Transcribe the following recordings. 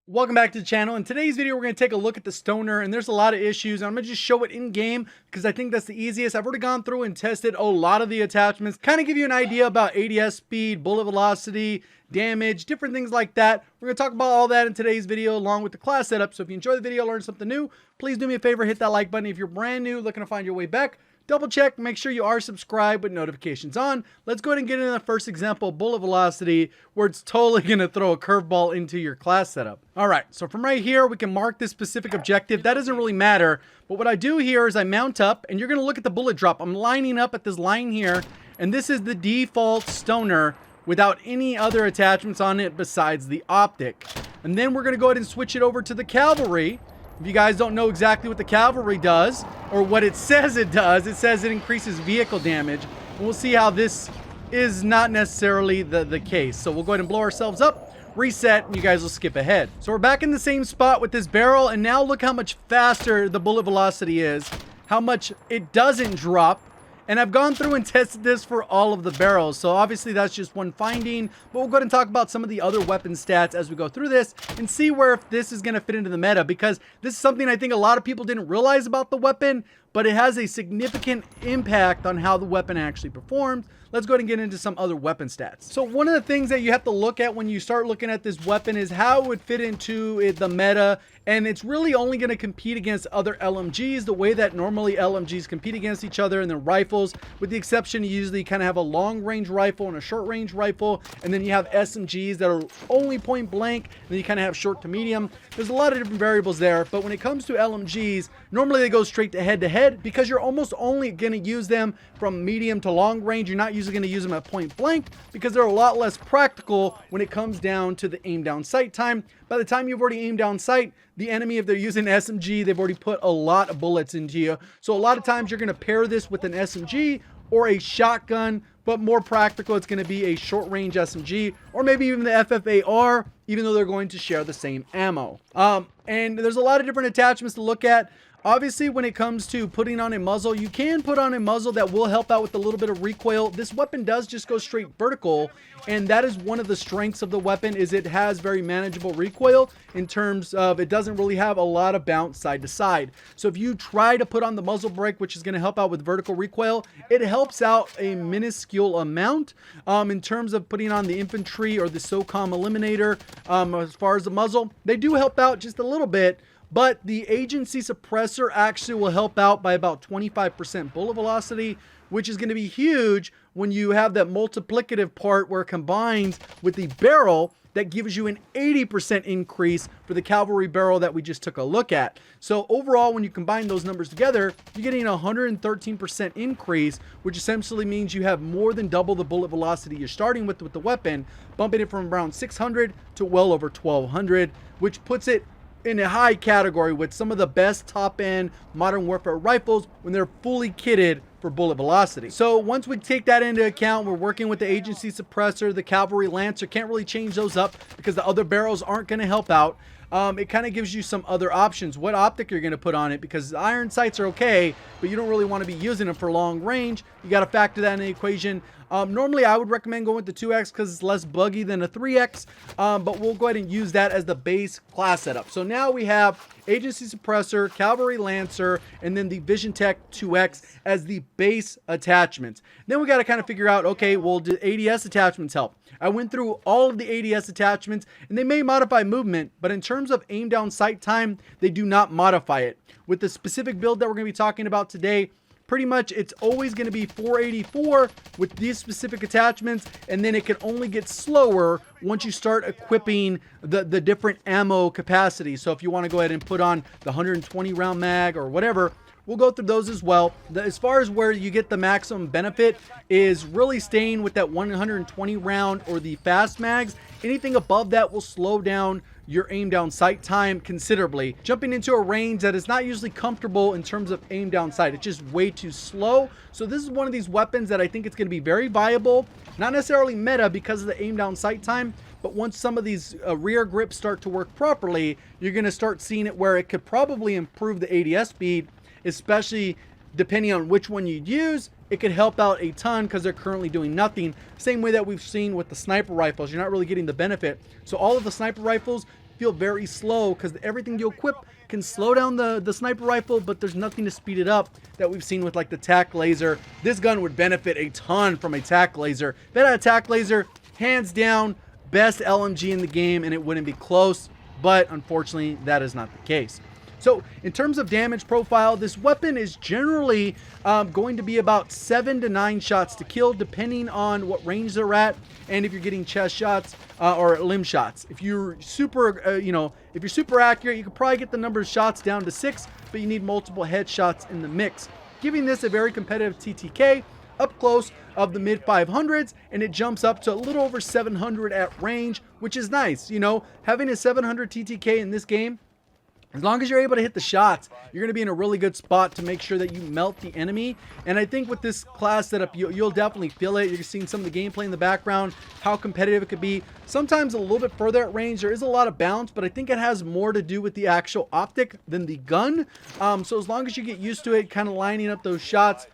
Welcome back to the channel. In today's video, we're going to take a look at the Stoner, and there's a lot of issues. I'm going to just show it in game because I think that's the easiest. I've already gone through and tested a lot of the attachments, kind of give you an idea about ADS speed, bullet velocity, damage, different things like that. We're going to talk about all that in today's video along with the class setup. So if you enjoy the video, learn something new, please do me a favor, hit that like button. If you're brand new, looking to find your way back, double check, make sure you are subscribed with notifications on. Let's go ahead and get into the first example, bullet velocity, where it's totally going to throw a curveball into your class setup. All right, so from right here, we can mark this specific objective. That doesn't really matter, but what I do here is I mount up, and you're going to look at the bullet drop. I'm lining up at this line here, and this is the default Stoner without any other attachments on it besides the optic. And then we're going to go ahead and switch it over to the cavalry. If you guys don't know exactly what the cavalry does, or what it says it does, it says it increases vehicle damage. And we'll see how this is not necessarily the case. So we'll go ahead and blow ourselves up, reset, and you guys will skip ahead. So we're back in the same spot with this barrel, and now look how much faster the bullet velocity is, how much it doesn't drop. And I've gone through and tested this for all of the barrels. So obviously that's just one finding, but we'll go ahead and talk about some of the other weapon stats as we go through this and see where if this is going to fit into the meta, because this is something I think a lot of people didn't realize about the weapon, but it has a significant impact on how the weapon actually performs. Let's go ahead and get into some other weapon stats. So one of the things that you have to look at when you start looking at this weapon is how it would fit into the meta, and it's really only going to compete against other LMGs the way that normally LMGs compete against each other, and then rifles, with the exception you usually kind of have a long range rifle and a short range rifle, and then you have SMGs that are only point blank, and then you kind of have short to medium. There's a lot of different variables there, but when it comes to LMGs, normally they go straight to head because you're almost only going to use them from medium to long range. You're not usually going to use them at point blank because they're a lot less practical when it comes down to the aim down sight time. By the time you've already aimed down sight, the enemy, if they're using SMG, they've already put a lot of bullets into you. So a lot of times you're going to pair this with an SMG or a shotgun, but more practical, it's going to be a short range SMG or maybe even the FFAR, even though they're going to share the same ammo. And there's a lot of different attachments to look at. Obviously, when it comes to putting on a muzzle, you can put on a muzzle that will help out with a little bit of recoil. This weapon does just go straight vertical, and that is one of the strengths of the weapon, is it has very manageable recoil in terms of it doesn't really have a lot of bounce side to side. So if you try to put on the muzzle brake, which is going to help out with vertical recoil, it helps out a minuscule amount. In terms of putting on the infantry or the SOCOM eliminator, as far as the muzzle, they do help out just a little bit. But the agency suppressor actually will help out by about 25% bullet velocity, which is going to be huge when you have that multiplicative part where it combines with the barrel that gives you an 80% increase for the cavalry barrel that we just took a look at. So overall, when you combine those numbers together, you're getting a 113% increase, which essentially means you have more than double the bullet velocity you're starting with the weapon, bumping it from around 600 to well over 1200, which puts it in a high category with some of the best top-end modern warfare rifles when they're fully kitted for bullet velocity. So once we take that into account, we're working with the agency suppressor, the cavalry lancer. Can't really change those up because the other barrels aren't going to help out. It kind of gives you some other options, what optic you're going to put on it, because iron sights are okay, but you don't really want to be using them for long range. You got to factor that in the equation. Normally I would recommend going with the 2X because it's less buggy than a 3X, but we'll go ahead and use that as the base class setup. So now we have agency suppressor, cavalry lancer, and then the Vision Tech 2X as the base attachments. Then we got to kind of figure out, okay, well, do ADS attachments help? I went through all of the ADS attachments, and they may modify movement, but in terms of aim down sight time, they do not modify it. With the specific build that we're going to be talking about today, pretty much it's always going to be 484 with these specific attachments, and then it can only get slower once you start equipping the different ammo capacity. So if you want to go ahead and put on the 120 round mag or whatever, we'll go through those as well. As far as where you get the maximum benefit is really staying with that 120 round or the fast mags. Anything above that will slow down your aim down sight time considerably, jumping into a range that is not usually comfortable in terms of aim down sight. It's just way too slow. So this is one of these weapons that I think it's going to be very viable, not necessarily meta because of the aim down sight time, but once some of these rear grips start to work properly, you're going to start seeing it where it could probably improve the ADS speed, especially depending on which one you'd use. It could help out a ton because they're currently doing nothing. Same way that we've seen with the sniper rifles. You're not really getting the benefit. So all of the sniper rifles feel very slow because everything you equip can slow down the sniper rifle, but there's nothing to speed it up that we've seen with like the tac laser. This gun would benefit a ton from a tac laser. If it had a tac laser, hands down, best LMG in the game, and it wouldn't be close, but unfortunately that is not the case. So in terms of damage profile, this weapon is generally going to be about 7 to 9 shots to kill, depending on what range they're at, and if you're getting chest shots or limb shots. If you're super, if you're super accurate, you could probably get the number of shots down to 6, but you need multiple headshots in the mix, giving this a very competitive TTK up close of the mid 500s, and it jumps up to a little over 700 at range, which is nice. You know, having a 700 TTK in this game, as long as you're able to hit the shots, you're going to be in a really good spot to make sure that you melt the enemy. And I think with this class setup, you'll definitely feel it. You're seeing some of the gameplay in the background, how competitive it could be. Sometimes a little bit further at range, there is a lot of bounce, but I think it has more to do with the actual optic than the gun. So as long as you get used to it, kind of lining up those shots,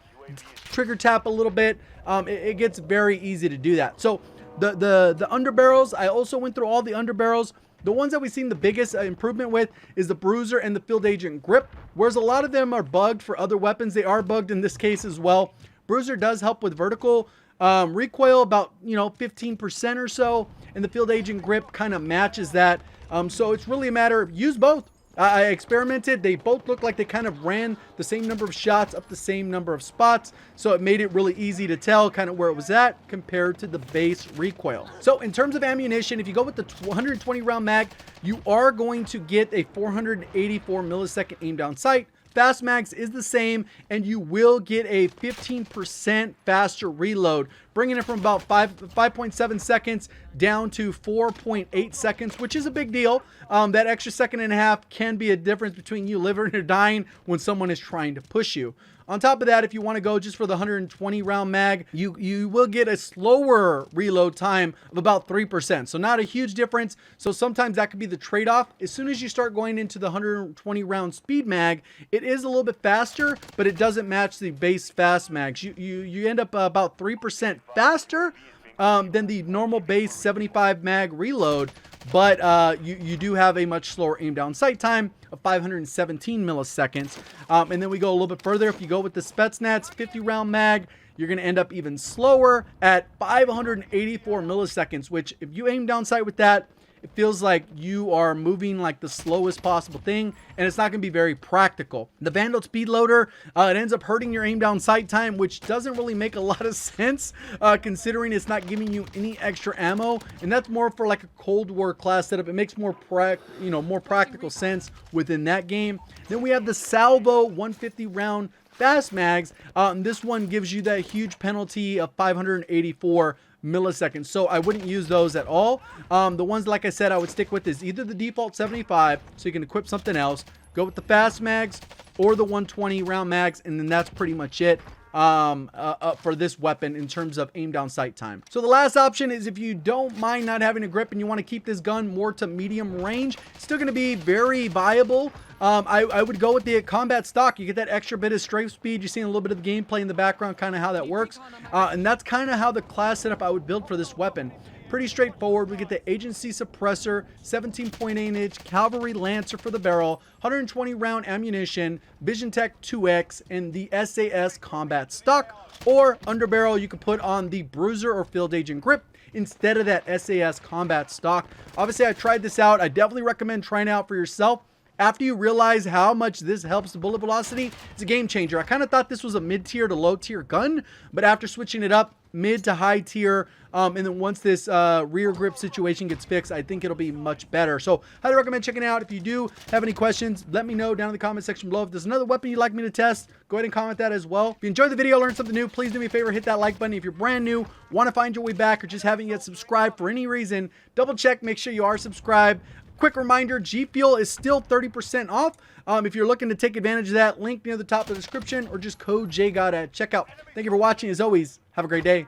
trigger tap a little bit, it gets very easy to do that. So the underbarrels, I also went through all the underbarrels. The ones that we've seen the biggest improvement with is the Bruiser and the Field Agent Grip, whereas a lot of them are bugged for other weapons. They are bugged in this case as well. Bruiser does help with vertical recoil about 15% or so, and the Field Agent Grip kind of matches that. So it's really a matter of use both. I experimented. They both look like they kind of ran the same number of shots up the same number of spots, so it made it really easy to tell kind of where it was at compared to the base recoil. So in terms of ammunition, if you go with the 120 round mag, you are going to get a 484 millisecond aim down sight. Fast mags is the same, and you will get a 15% faster reload, bringing it from about 5.7 seconds down to 4.8 seconds, which is a big deal. That extra second and a half can be a difference between you living or dying when someone is trying to push you. On top of that, if you want to go just for the 120 round mag, you will get a slower reload time of about 3%. So not a huge difference. So sometimes that could be the trade-off. As soon as you start going into the 120 round speed mag, it is a little bit faster, but it doesn't match the base fast mags. You end up about 3% faster than the normal base 75 mag reload, but you do have a much slower aim down sight time of 517 milliseconds. And then we go a little bit further. If you go with the Spetsnaz 50 round mag, you're going to end up even slower at 584 milliseconds, which if you aim down sight with that, it feels like you are moving like the slowest possible thing, and it's not going to be very practical. The Vandal Speed Loader, it ends up hurting your aim down sight time, which doesn't really make a lot of sense considering it's not giving you any extra ammo, and that's more for like a Cold War class setup. It makes more practical sense within that game. Then we have the Salvo 150 round fast mags. This one gives you that huge penalty of 584 milliseconds, so I wouldn't use those at all. The ones, like I said, I would stick with is either the default 75, so you can equip something else, go with the fast mags, or the 120 round mags, and then that's pretty much it for this weapon in terms of aim down sight time. So the last option is if you don't mind not having a grip and you want to keep this gun more to medium range, it's still going to be very viable. I would go with the combat stock. You get that extra bit of strafe speed. You're seeing a little bit of the gameplay in the background, kind of how that works. And that's kind of how the class setup I would build for this weapon. Pretty straightforward. We get the Agency Suppressor, 17.8 inch Cavalry Lancer for the barrel, 120 round ammunition, Vision Tech 2X, and the SAS Combat Stock. Or Underbarrel, you could put on the Bruiser or Field Agent Grip instead of that SAS Combat Stock. Obviously, I tried this out. I definitely recommend trying it out for yourself. After you realize how much this helps the bullet velocity, it's a game changer. I kind of thought this was a mid-tier to low-tier gun, but after switching it up, mid to high tier, and then once this rear grip situation gets fixed, I think it'll be much better. So highly recommend checking it out. If you do have any questions, let me know down in the comment section below. If there's another weapon you'd like me to test, go ahead and comment that as well. If you enjoyed the video, learned something new, please do me a favor, hit that like button. If you're brand new, want to find your way back, or just haven't yet subscribed for any reason, double check, make sure you are subscribed. Quick reminder, Gfuel is still 30% off. If you're looking to take advantage of that, link near the top of the description, or just code JGOD at checkout. Thank you for watching. As always, have a great day.